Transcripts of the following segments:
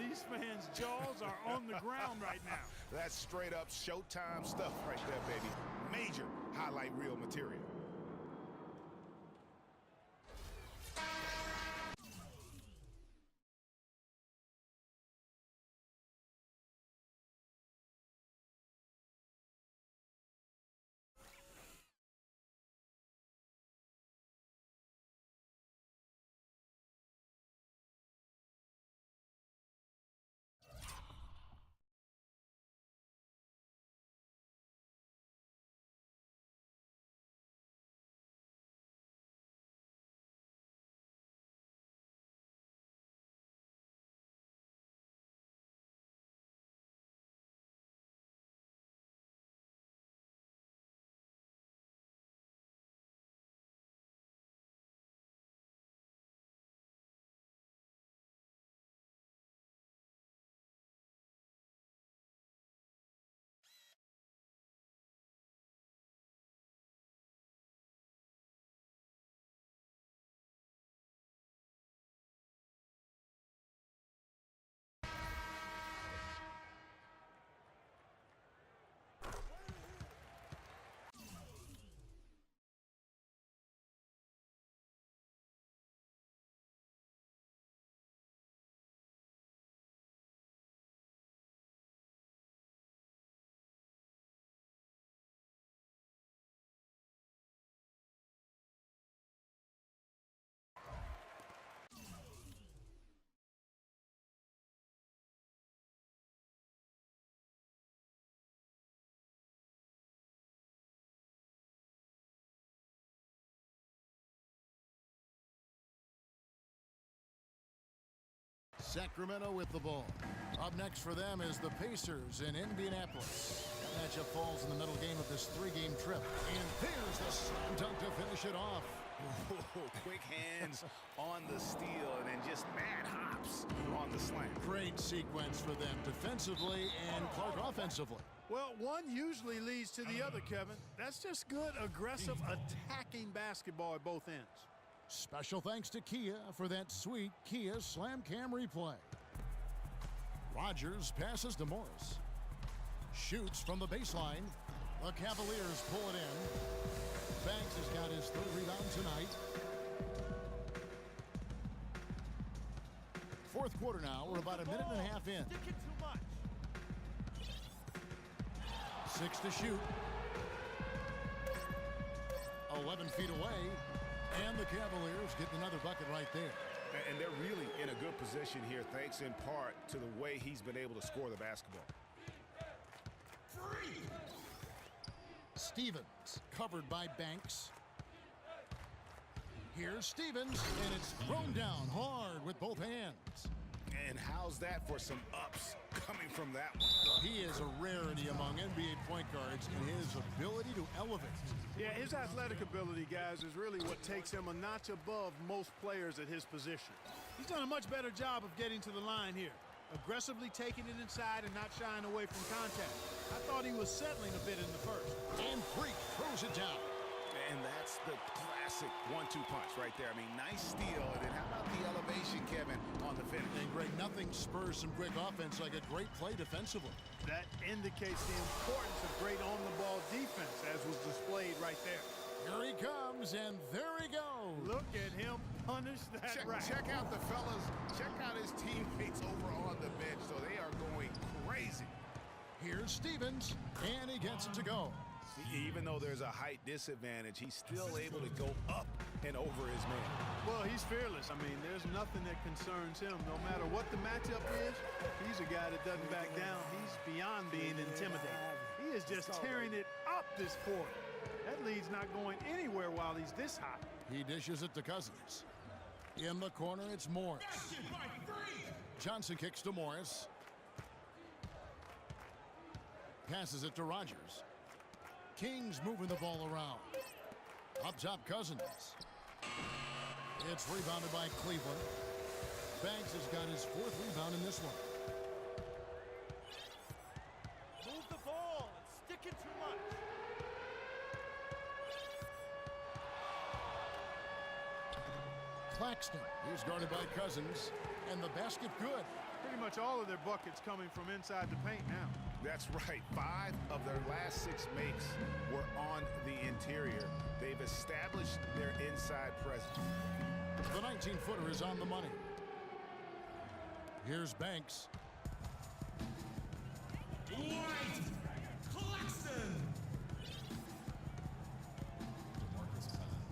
These fans' jaws are on the ground right now. That's straight up Showtime stuff right there, baby. Major highlight reel material. Sacramento with the ball. Up next for them is the Pacers in Indianapolis. That matchup falls in the middle game of this three-game trip. And there's the slam dunk to finish it off. Quick hands on the steal and then just mad hops on the slam. Great sequence for them defensively and Clark offensively. Well, one usually leads to the other, Kevin. That's just good, aggressive, attacking basketball at both ends. Special thanks to Kia for that sweet Kia Slam Cam replay. Rogers passes to Morris. Shoots from the baseline. The Cavaliers pull it in. Banks has got his third rebound tonight. Fourth quarter now. We're about a minute and a half in. 6 to shoot. 11 feet away. And the Cavaliers get another bucket right there. And they're really in a good position here, thanks in part to the way he's been able to score the basketball. Stevens, covered by Banks. Here's Stevens, and it's thrown down hard with both hands. And how's that for some ups coming from that one? He is a rarity among NBA point guards in his ability to elevate. Yeah, his athletic ability, guys, is really what takes him a notch above most players at his position. He's done a much better job of getting to the line here, aggressively taking it inside and not shying away from contact. I thought he was settling a bit in the first. And Freak throws it down. And that's the classic 1-2 punch right there. I mean, nice steal. And then how about the elevation, Kevin, on the finish? And Greg, nothing spurs some quick offense like a great play defensively. That indicates the importance of great on-the-ball defense, as was displayed right there. Here he comes, and there he goes. Look at him punish that rack. Check out the fellas. Check out his teammates over on the bench. So they are going crazy. Here's Stevens, and he gets it to go. Even though there's a height disadvantage, he's still able to go up and over his man. Well, he's fearless. I mean, there's nothing that concerns him. No matter what the matchup is, he's a guy that doesn't back down. He's beyond being intimidated. He is just tearing it up this quarter. That lead's not going anywhere while he's this hot. He dishes it to Cousins. In the corner, it's Morris. Johnson kicks to Morris. Passes it to Rogers. Kings moving the ball around. Up top, Cousins. It's rebounded by Cleveland. Banks has got his fourth rebound in this one. Move the ball and stick it too much. Claxton. He's guarded by Cousins. And the basket good. Pretty much all of their buckets coming from inside the paint now. That's right. 5 of their last 6 makes were on the interior. They've established their inside presence. The 19-footer is on the money. Here's Banks. Dwight Claxton. DeMarcus Cousins.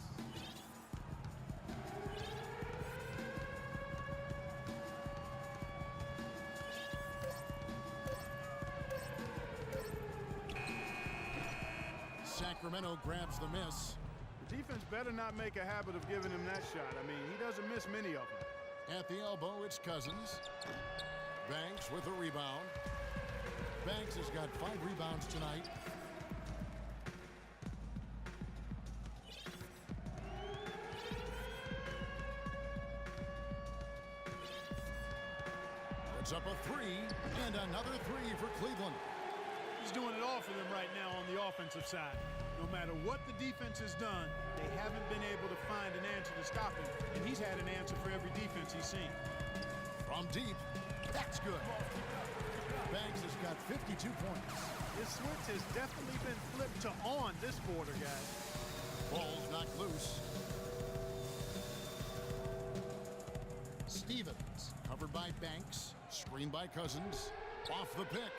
Sacramento grabs the miss. The defense better not make a habit of giving him that shot. I mean, he doesn't miss many of them. At the elbow, it's Cousins. Banks with a rebound. Banks has got 5 rebounds tonight. Puts up a 3, and another 3 for Cleveland. He's doing it all for them right now on the offensive side. No matter what the defense has done, they haven't been able to find an answer to stop him, and he's had an answer for every defense he's seen. From deep, that's good. Banks has got 52 points. This switch has definitely been flipped to on this quarter, guys. Ball's knocked loose. Stevens, covered by Banks, screened by Cousins, off the pick.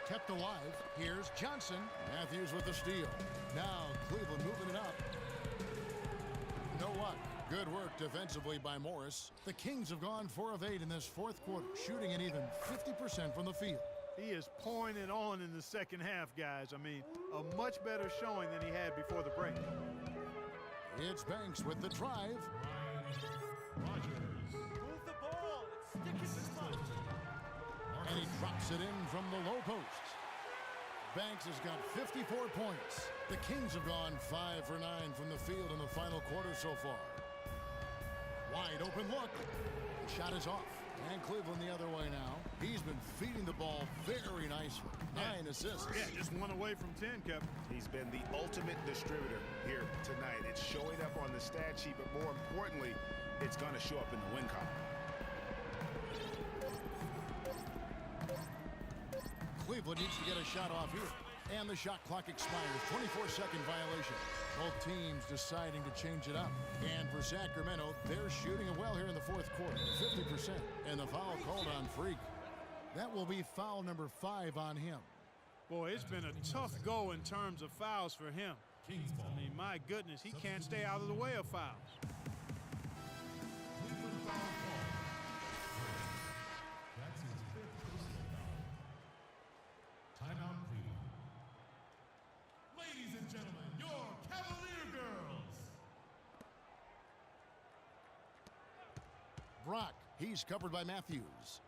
Kept alive. Here's Johnson. Matthews with the steal. Now Cleveland moving it up. No luck. Good work defensively by Morris. The Kings have gone 4 of 8 in this 4th quarter, shooting an even 50% from the field. He is pouring it on in the second half, guys. I mean, a much better showing than he had before the break. It's Banks with the drive. Rogers. Move the ball. Stick it this much. And he drops it in from the low post. Banks has got 54 points. The Kings have gone 5 for 9 from the field in the final quarter so far. Wide open look. The shot is off. And Cleveland the other way now. He's been feeding the ball very nicely. 9 assists. Yeah, just 1 away from 10, Kevin. He's been the ultimate distributor here tonight. It's showing up on the stat sheet, but more importantly, it's going to show up in the win column. Cleveland needs to get a shot off here. And the shot clock expires. 24-second violation. Both teams deciding to change it up. And for Sacramento, they're shooting it well here in the 4th quarter. 50%. And the foul called on Freak. That will be foul number 5 on him. Boy, it's been a tough go in terms of fouls for him. Kings ball. I mean, my goodness, he can't stay out of the way of fouls. Cleveland foul call. That's his 5th personal foul. Timeout Cleveland. Ladies and gentlemen, your Cavalier girls. Brock, he's covered by Matthews.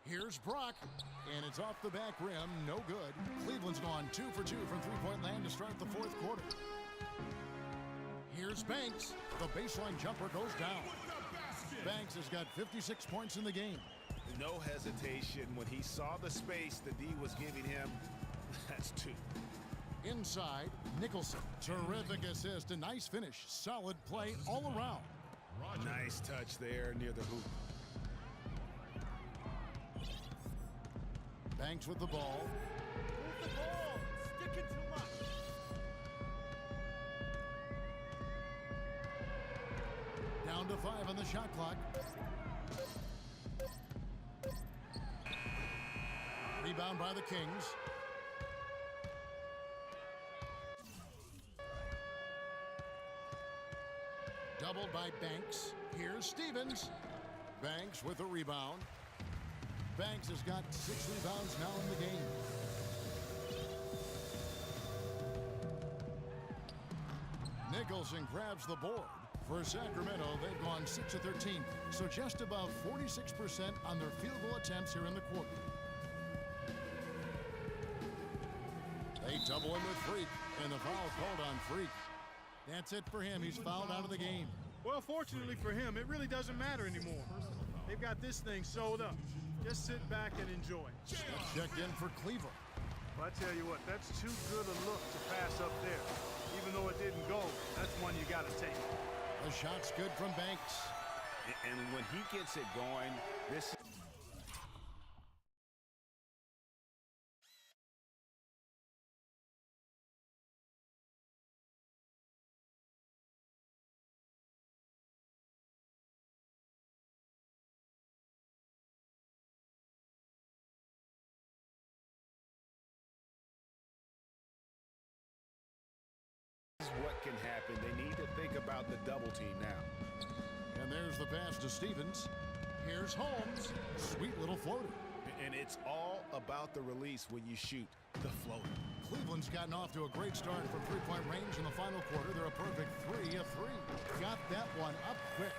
Here's Brock, and it's off the back rim, no good. Cleveland's gone 2 for 2 from three-point land to start the 4th quarter. Here's Banks. The baseline jumper goes down. Banks has got 56 points in the game. No hesitation when he saw the space the D was giving him. That's 2. Inside, Nicholson. Terrific assist, a nice finish. Solid play all around. Rogers. Nice touch there near the hoop. Banks with the ball. Move the ball. Stick it too much. Down to 5 on the shot clock. Rebound by the Kings. Doubled by Banks. Here's Stevens. Banks with a rebound. Banks has got 6 rebounds now in the game. Nicholson grabs the board. For Sacramento, they've gone 6 of 13, so just above 46% on their field goal attempts here in the quarter. They double him with Freak, and the foul called on Freak. That's it for him. He's fouled out of the game. Well, fortunately for him, it really doesn't matter anymore. They've got this thing sewed up. Just sit back and enjoy. Checked in for Cleveland. Well, I tell you what, that's too good a look to pass up there. Even though it didn't go, that's one you got to take. The shot's good from Banks. And when he gets it going, this is... what can happen. They need to think about the double team now. And there's the pass to Stevens. Here's Holmes. Sweet little floater. And it's all about the release when you shoot the floater. Cleveland's gotten off to a great start from three-point range in the final quarter. They're a perfect 3 of 3. Got that one up quick.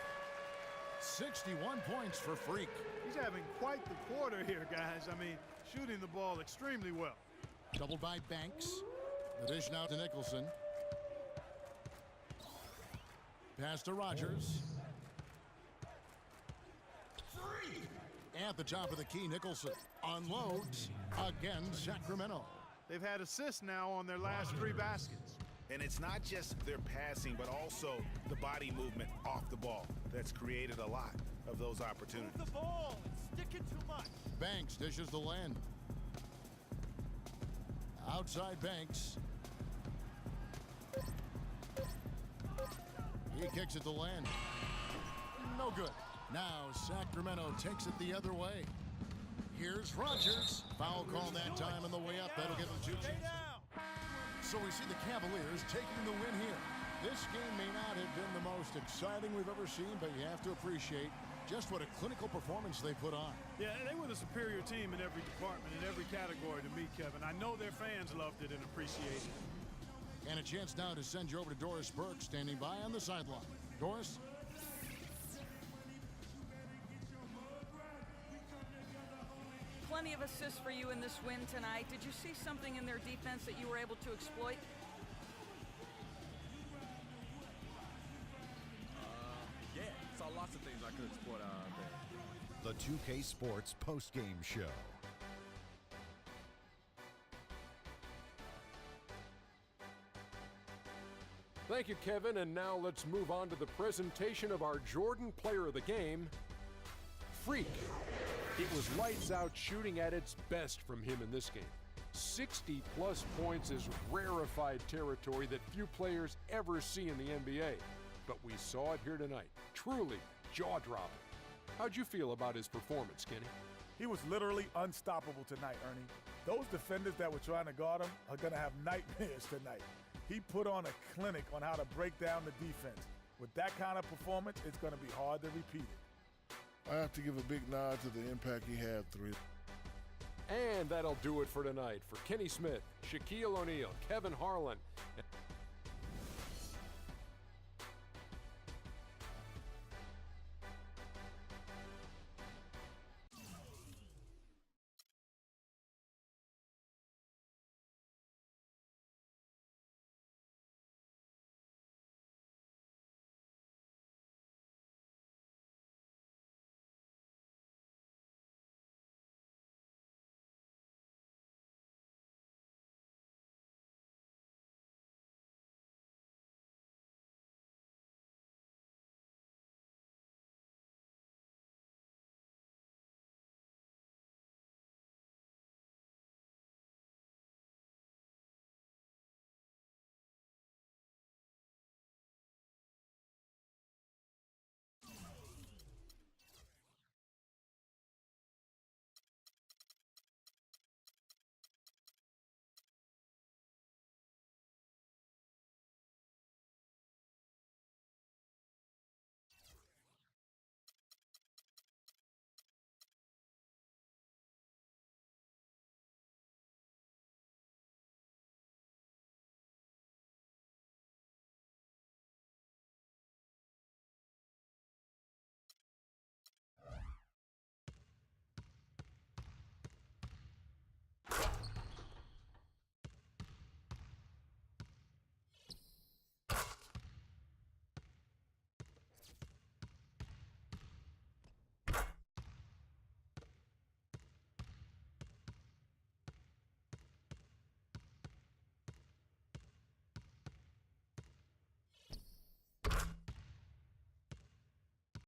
61 points for Freak. He's having quite the quarter here, guys. I mean, shooting the ball extremely well. Doubled by Banks. The dish now to Nicholson. Pass to Rogers. At the top of the key, Nicholson unloads again. Sacramento. They've had assists now on their last 3 baskets. And it's not just their passing, but also the body movement off the ball that's created a lot of those opportunities. Move the ball. It's sticking too much. Banks dishes the land. Outside Banks. He kicks it to land. No good. Now Sacramento takes it the other way. Here's Rogers. Foul call that time on the way up. That'll give them 2 Stay chances. down. So we see the Cavaliers taking the win here. This game may not have been the most exciting we've ever seen, but you have to appreciate just what a clinical performance they put on. Yeah, they were the superior team in every department, in every category to me, Kevin. I know their fans loved it and appreciated it. And a chance now to send you over to Doris Burke, standing by on the sideline. Doris? Plenty of assists for you in this win tonight. Did you see something in their defense that you were able to exploit? Yeah, saw lots of things I could exploit there. The 2K Sports postgame show. Thank you, Kevin, and now let's move on to the presentation of our Jordan Player of the Game, Freak. It was lights out shooting at its best from him in this game. 60-plus points is rarefied territory that few players ever see in the NBA. But we saw it here tonight. Truly jaw-dropping. How'd you feel about his performance, Kenny? He was literally unstoppable tonight, Ernie. Those defenders that were trying to guard him are going to have nightmares tonight. He put on a clinic on how to break down the defense. With that kind of performance, it's going to be hard to repeat it. I have to give a big nod to the impact he had three. And that'll do it for tonight. For Kenny Smith, Shaquille O'Neal, Kevin Harlan,